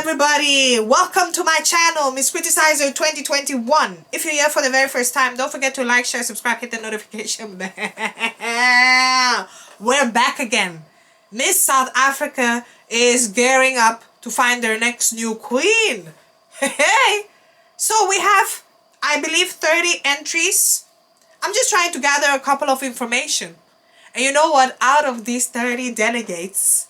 everybody, welcome to my channel, Miss Criticizer 2021. If you're here for the very first time, don't forget to like, share, subscribe, hit the notification bell. We're back again. Miss South Africa is gearing up to find their next new queen. Hey, so we have, I believe, 30 entries. I'm just trying to gather a couple of information. And you know what? Out of these 30 delegates,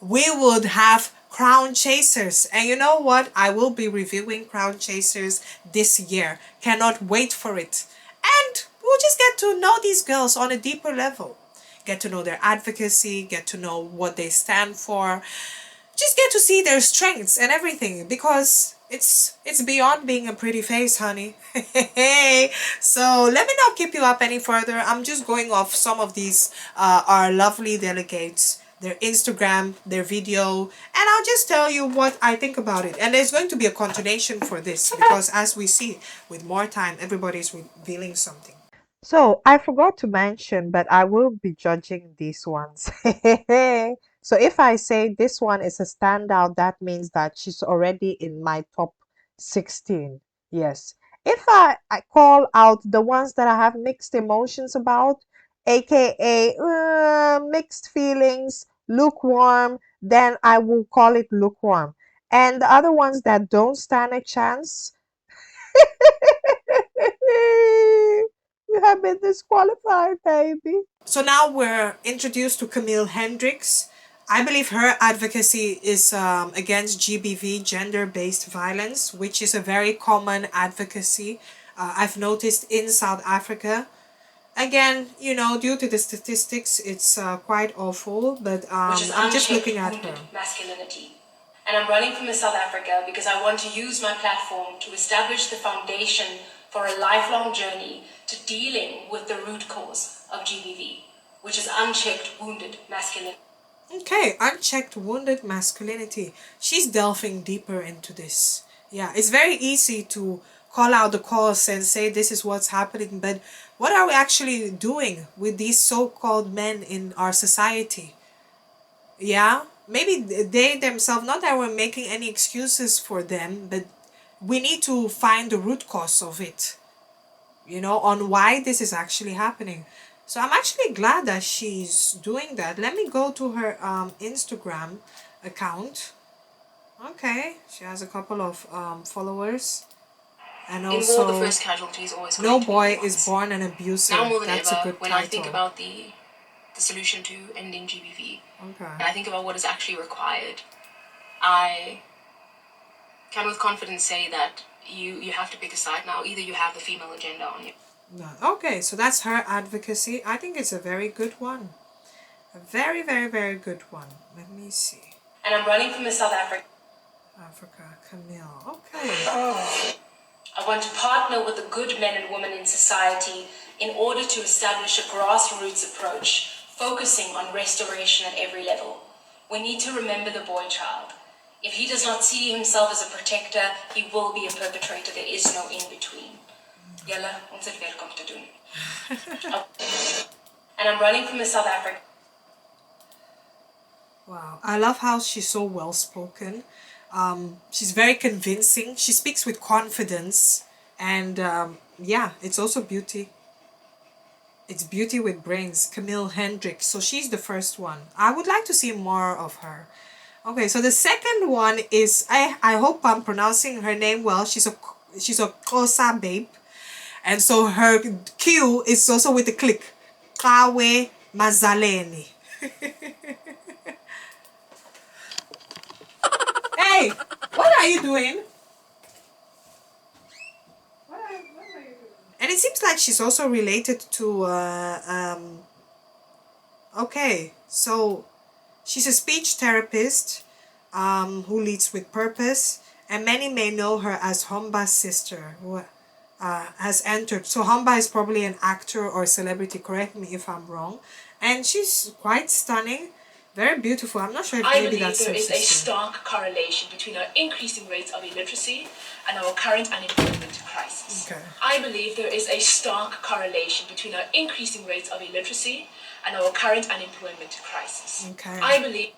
we would have Crown Chasers. And you know what? I will be reviewing Crown Chasers this year. Cannot wait for it. And we'll just get to know these girls on a deeper level. Get to know their advocacy, get to know what they stand for. Just get to see their strengths and everything, because it's beyond being a pretty face, honey. So let me not keep you up any further. I'm just going off some of these our lovely delegates, their Instagram, their video, and I'll just tell you what I think about it. And there's going to be a continuation for this, because as we see, with more time, everybody's revealing something. So I forgot to mention, but I will be judging these ones. So if I say this one is a standout, that means that she's already in my top 16. Yes. If I call out the ones that I have mixed emotions about, aka mixed feelings, lukewarm, then I will call it lukewarm. And the other ones that don't stand a chance, you have been disqualified, baby. So now we're introduced to Camille Hendricks. I believe her advocacy is against GBV, gender-based violence, which is a very common advocacy I've noticed in South Africa. Again, you know, due to the statistics, it's quite awful, but I'm just looking at her. Masculinity. And I'm running for Miss South Africa because I want to use my platform to establish the foundation for a lifelong journey to dealing with the root cause of GBV, which is unchecked wounded masculinity. Okay, unchecked wounded masculinity. She's delving deeper into this. Yeah, it's very easy to call out the cause and say this is what's happening, but what are we actually doing with these so-called men in our society? Yeah, maybe they themselves, not that we're making any excuses for them, but we need to find the root cause of it, you know, on why this is actually happening. So I'm actually glad that she's doing that. Let me go to her Instagram account. Okay, she has a couple of followers. And also, in war, the first casualty is always no boy is born an abuser. Now more than that's ever, a good when title. I think about the solution to ending GBV, okay, and I think about what is actually required, I can with confidence say that you have to pick a side now. Either you have the female agenda on you. No. Okay, so that's her advocacy. I think it's a very good one. A very, very, very good one. Let me see. And I'm running for Miss South Africa. Camille. Okay. Oh. I want to partner with the good men and women in society in order to establish a grassroots approach, focusing on restoration at every level. We need to remember the boy child. If he does not see himself as a protector, he will be a perpetrator. There is no in-between. Julle, ons het werk om te doen. And I'm running for Miss South Africa. Wow, I love how she's so well-spoken. She's very convincing. She speaks with confidence. And yeah, it's also beauty. It's beauty with brains. Camille Hendricks. So she's the first one. I would like to see more of her. Okay, so the second one is, I hope I'm pronouncing her name well. She's a Xhosa babe. And so her Q is also with the click. Kawe Mazaleni. Hey, what are you doing? What are you doing? And it seems like she's also related to, okay, so she's a speech therapist who leads with purpose, and many may know her as Homba's sister, who has entered. So Homba is probably an actor or celebrity, correct me if I'm wrong. And she's quite stunning, very beautiful. I'm not sure if maybe that's her sister. I believe there is a stark correlation between our increasing rates of illiteracy and our current unemployment crisis. Okay. I believe there is a stark correlation between our increasing rates of illiteracy and our current unemployment crisis. Okay. I believe...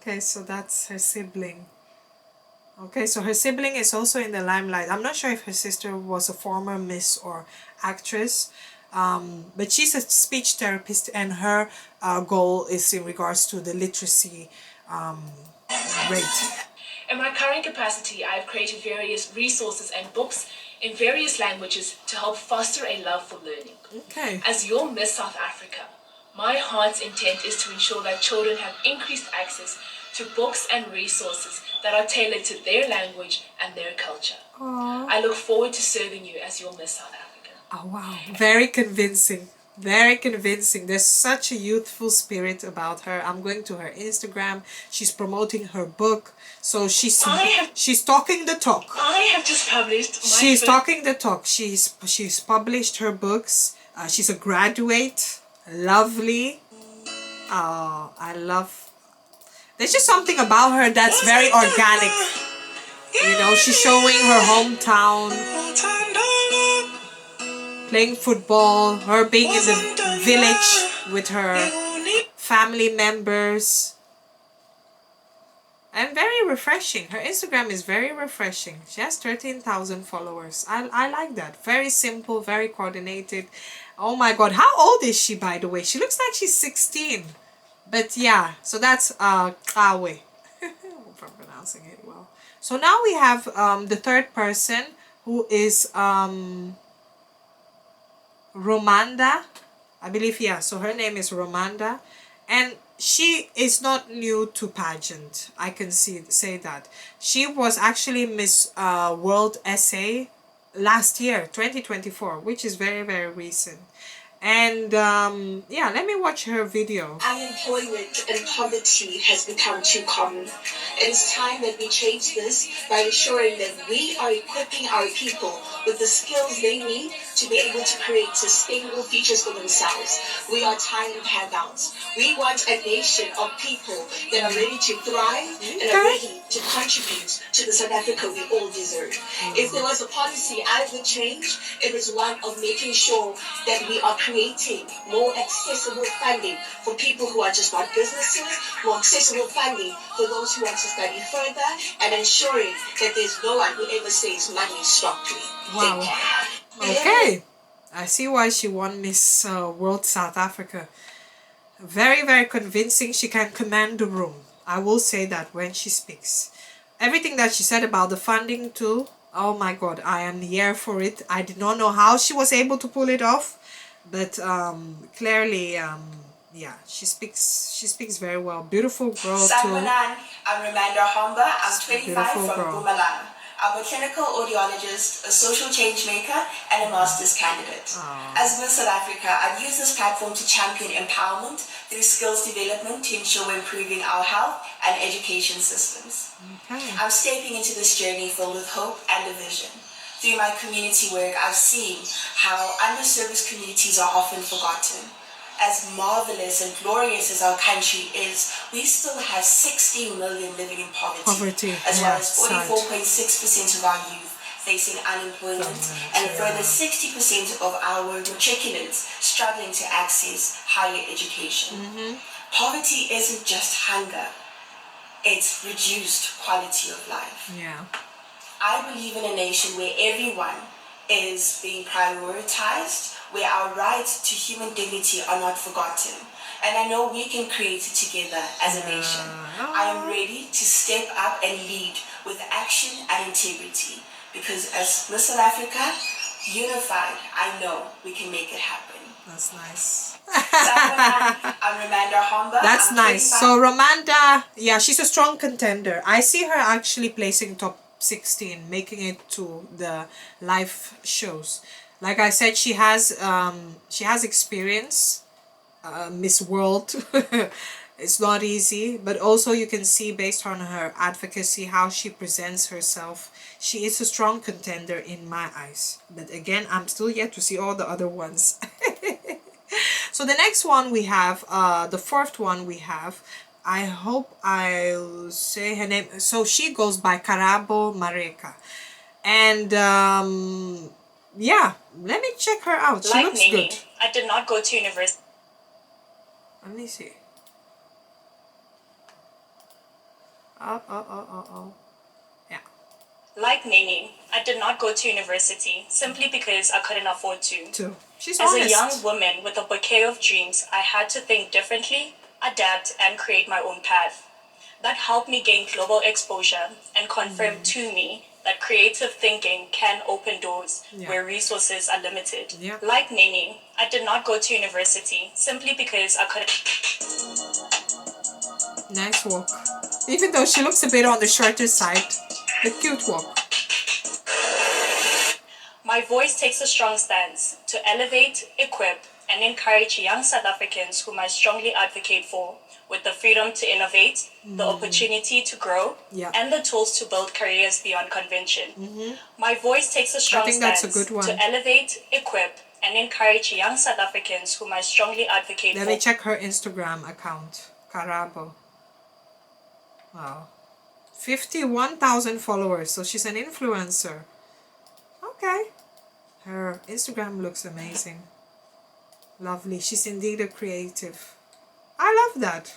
Okay, so that's her sibling. Okay, so her sibling is also in the limelight. I'm not sure if her sister was a former Miss or actress, but she's a speech therapist, and her goal is in regards to the literacy rate. In my current capacity, I have created various resources and books in various languages to help foster a love for learning. Okay. As your Miss South Africa, my heart's intent is to ensure that children have increased access to books and resources that are tailored to their language and their culture. Aww. I look forward to serving you as your Miss South Africa. Oh, wow. Very convincing. Very convincing. There's such a youthful spirit about her. I'm going to her Instagram. She's promoting her book. So she's talking the talk. I have just published She's talking the talk. She's published her books. She's a graduate. Lovely. I love. There's just something about her that's very organic. You know, she's showing her hometown, playing football, her being in the village with her family members. And very refreshing. Her Instagram is very refreshing. She has 13,000 followers. I like that. Very simple, very coordinated. Oh my god, how old is she, by the way? She looks like she's 16. But yeah, so that's Kawe. Hope I'm pronouncing it well. So now we have the third person, who is Romanda. I believe, yeah, so her name is Romanda. And she is not new to pageant. I can say that. She was actually Miss World SA last year, 2024, which is very, very recent. And yeah, let me watch her video. Unemployment and poverty has become too common. It is time that we change this by ensuring that we are equipping our people with the skills they need to be able to create sustainable futures for themselves. We are tired of handouts. We want a nation of people that are ready to thrive and are ready to contribute to the South Africa we all deserve. If there was a policy I would change, it is one of making sure that we are creating more accessible funding for people who are just not businesses, more accessible funding for those who want to study further, and ensuring that there's no one who ever says money stopped me. Wow. Okay. I see why she won Miss World South Africa. Very, very convincing. She can command the room. I will say that when she speaks. Everything that she said about the funding too. Oh my god, I am here for it. I did not know how she was able to pull it off. But clearly, yeah, she speaks very well. Beautiful girl too. I'm Romanda Homba. I'm 25 from Mpumalanga. I'm a clinical audiologist, a social change maker, and a master's candidate. As Miss South Africa, I've used this platform to champion empowerment through skills development to ensure we're improving our health and education systems. Okay. I'm stepping into this journey filled with hope and a vision. Through my community work, I've seen how underserviced communities are often forgotten. As marvelous and glorious as our country is, we still have 60 million living in poverty as well as 44.6% of our youth facing unemployment, and a further 60% of our matriculants struggling to access higher education. Poverty isn't just hunger, it's reduced quality of life. Yeah. I believe in a nation where everyone is being prioritized, where our rights to human dignity are not forgotten. And I know we can create it together as a nation. I am ready to step up and lead with action and integrity, because as Miss South Africa, unified, I know we can make it happen. That's nice. I'm Romanda Homba. That's nice. So Romanda, yeah, she's a strong contender. I see her actually placing top 16, making it to the live shows. Like I said, she has experience. Miss World. It's not easy, but also you can see based on her advocacy how she presents herself. She is a strong contender in my eyes. But again, I'm still yet to see all the other ones. So the next one we have, the fourth one we have, I hope I'll say her name. So she goes by Karabo Mareka. And yeah, let me check her out. She looks good. I did not go to university. Let me see. Yeah. Like Nene, I did not go to university simply because I couldn't afford to. She's As honest. a young woman with a bouquet of dreams, I had to think differently, adapt, and create my own path. That helped me gain global exposure and confirmed to me that creative thinking can open doors where resources are limited. Yeah. Like Nene, I did not go to university simply because I couldn't. Nice walk. Even though she looks a bit on the shorter side, but cute walk. My voice takes a strong stance to elevate, equip, and encourage young South Africans whom I strongly advocate for, with the freedom to innovate, the opportunity to grow, and the tools to build careers beyond convention. My voice takes a strong stance to elevate, equip, and encourage young South Africans whom I strongly advocate for. Let me check her Instagram account. Karabo. Wow. 51,000 followers, so she's an influencer. Okay. Her Instagram looks amazing. Lovely. She's indeed a creative. I love that.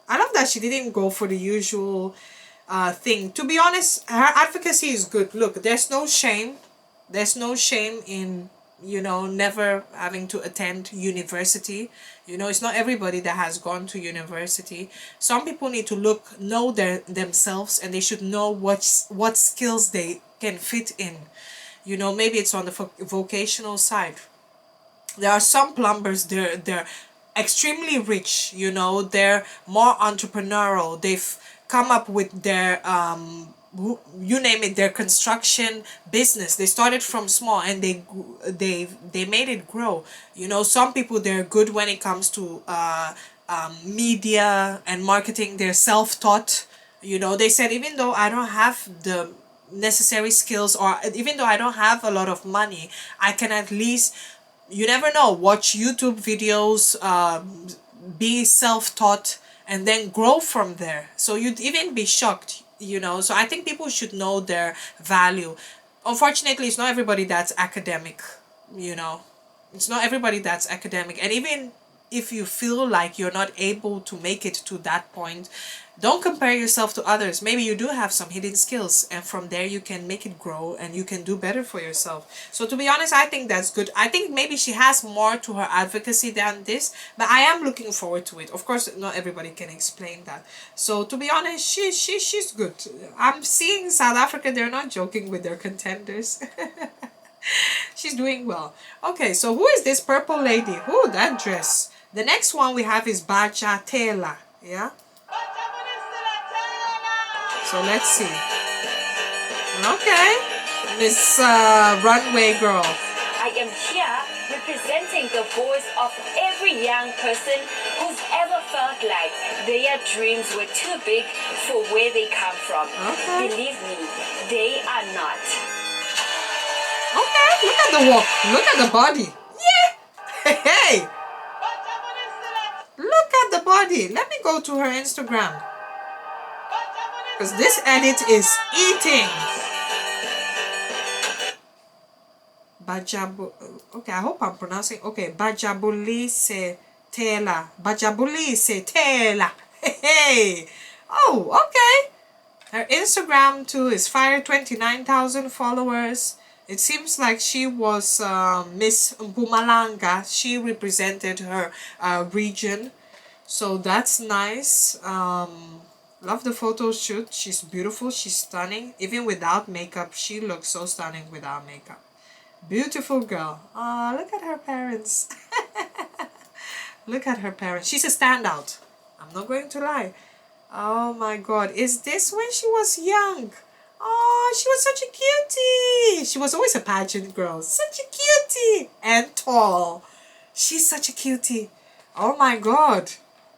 I love that she didn't go for the usual thing. To be honest, her advocacy is good. Look, there's no shame. There's no shame in, you know, never having to attend university. You know, it's not everybody that has gone to university. Some people need to know themselves, and they should know what skills they can fit in. You know, maybe it's on the vocational side. There are some plumbers, they're extremely rich, you know, they're more entrepreneurial. They've come up with their you name it, their construction business. They started from small and they made it grow. You know, some people, they're good when it comes to media and marketing. They're self-taught. You know, they said, even though I don't have the necessary skills, or even though I don't have a lot of money, I can at least, you never know, watch YouTube videos, be self-taught, and then grow from there. So you'd even be shocked, you know. So I think people should know their value. Unfortunately, it's not everybody that's academic, you know. It's not everybody that's academic. And even if you feel like you're not able to make it to that point, don't compare yourself to others. Maybe you do have some hidden skills, and from there you can make it grow and you can do better for yourself. So to be honest, I think that's good. I think maybe she has more to her advocacy than this, but I am looking forward to it. Of course, not everybody can explain that. So to be honest, she's good. I'm seeing South Africa, they're not joking with their contenders. She's doing well. Okay, so who is this purple lady? Who, that dress. The next one we have is Bajatela. Yeah. So let's see. Okay. Miss Runway Girl. I am here representing the voice of every young person who's ever felt like their dreams were too big for where they come from. Okay. Believe me, they are not. Okay, look at the walk. Look at the body. Yeah. Hey. Look at the body. Let me go to her Instagram, because this edit is eating. Okay, I hope I'm pronouncing. Okay, Bajabulise Tela. Bajabulise Tela. Hey. Oh, okay. Her Instagram too is fire, 29,000 followers. It seems like she was Miss Mpumalanga. She represented her region. So that's nice. Love the photo shoot. She's beautiful. She's stunning. Even without makeup, she looks so stunning without makeup. Beautiful girl. Oh, look at her parents. Look at her parents. She's a standout. I'm not going to lie. Oh my God. Is this when she was young? Oh, she was such a cutie. She was always a pageant girl. Such a cutie. And tall. She's such a cutie. Oh my God.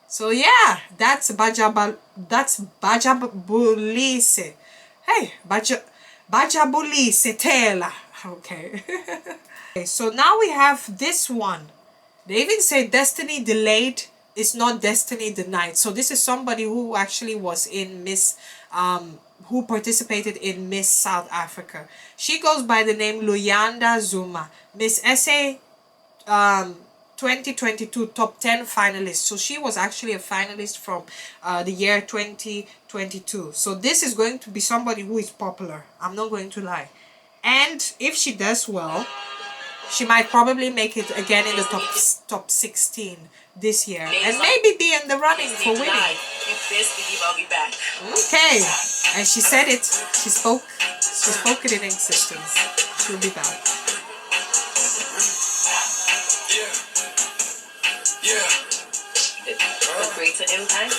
So yeah, that's Bajabulise. Hey, Bajabulise Tela. Okay. Okay. So now we have this one. They even say destiny delayed is not destiny denied. So this is somebody who actually was in Miss who participated in Miss South Africa. She goes by the name Luyanda Zuma. Miss SA 2022 top 10 finalists. So she was actually a finalist from the year 2022. So this is going to be somebody who is popular. I'm not going to lie. And if she does well, she might probably make it again in the top 16 this year, and maybe be in the running for winning. Okay, and she said it. She spoke it in existence. She'll be back. A greater impact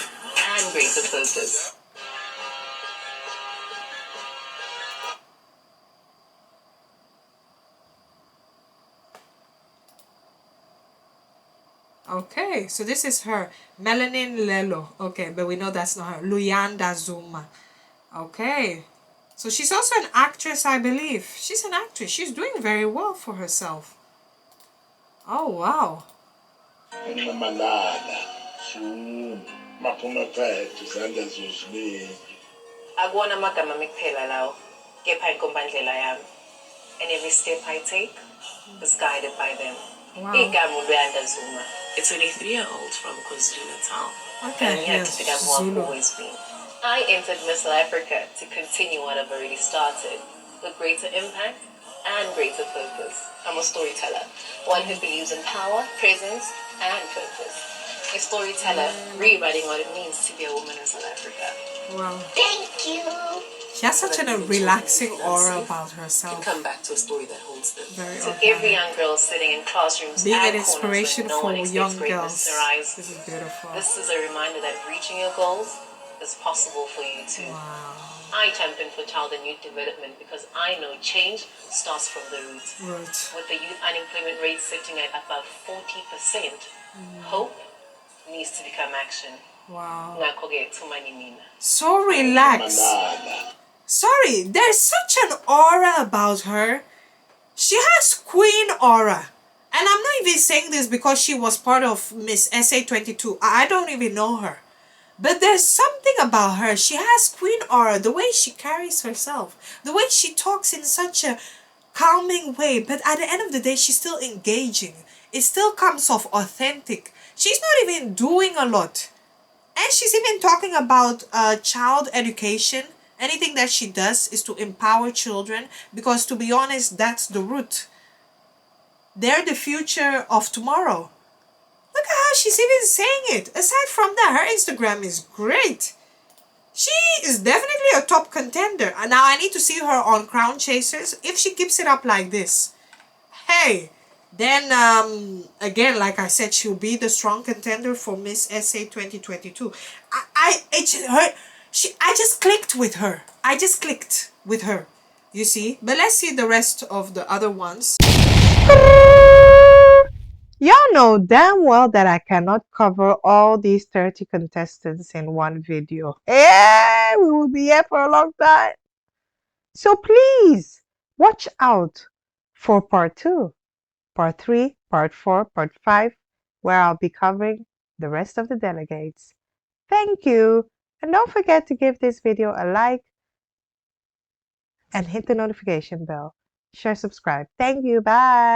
and greater focus. Okay, so this is her, Melanin Lelo. Okay, but we know that's not her. Luyanda Zuma. Okay, so she's also an actress, I believe. She's an actress. She's doing very well for herself. Oh, wow. Akuwona amagama kuphela lawo, kepha inkombandlela yami. And every step I take is guided by them. Wow. Igama uLuyanda Zuma. A 23-year-old from KwaZulu-Natal. Okay, And you have to become who I've always been. I entered Miss South Africa to continue what I've already started, with greater impact and greater focus. I'm a storyteller, one who believes in power, presence, and purpose. A storyteller rewriting what it means to be a woman in South Africa. Wow. Thank you. She has such a relaxing aura about herself. Come back to a story that holds them. Very To organic. every young girl sitting in classrooms Being and an inspiration corners where no for one young expects greatness girls. to rise. This is beautiful. This is a reminder that reaching your goals is possible for you too. Wow. I champion for child and youth development because I know change starts from the root. With the youth unemployment rate sitting at above 40%, hope needs to become action. Wow. Ngakho-ke, tumani mina. So relaxed. Sorry, there's such an aura about her. She has queen aura. And I'm not even saying this because she was part of Miss SA22. I don't even know her. But there's something about her. She has queen aura. The way she carries herself. The way she talks in such a calming way. But at the end of the day, she's still engaging. It still comes off authentic. She's not even doing a lot. And she's even talking about child education. Anything that she does is to empower children. Because to be honest, that's the root. They're the future of tomorrow. Look at how she's even saying it. Aside from that, her Instagram is great. She is definitely a top contender. And now I need to see her on Crown Chasers. If she keeps it up like this, hey, then again, like I said, she'll be the strong contender for Miss SA 2022. I just clicked with her. I just clicked with her. You see? But let's see the rest of the other ones. Y'all know damn well that I cannot cover all these 30 contestants in one video. Yeah, we will be here for a long time. So please watch out for part 2, part 3, part 4, part 5, where I'll be covering the rest of the delegates. Thank you. And don't forget to give this video a like and hit the notification bell. Share, subscribe. Thank you. Bye.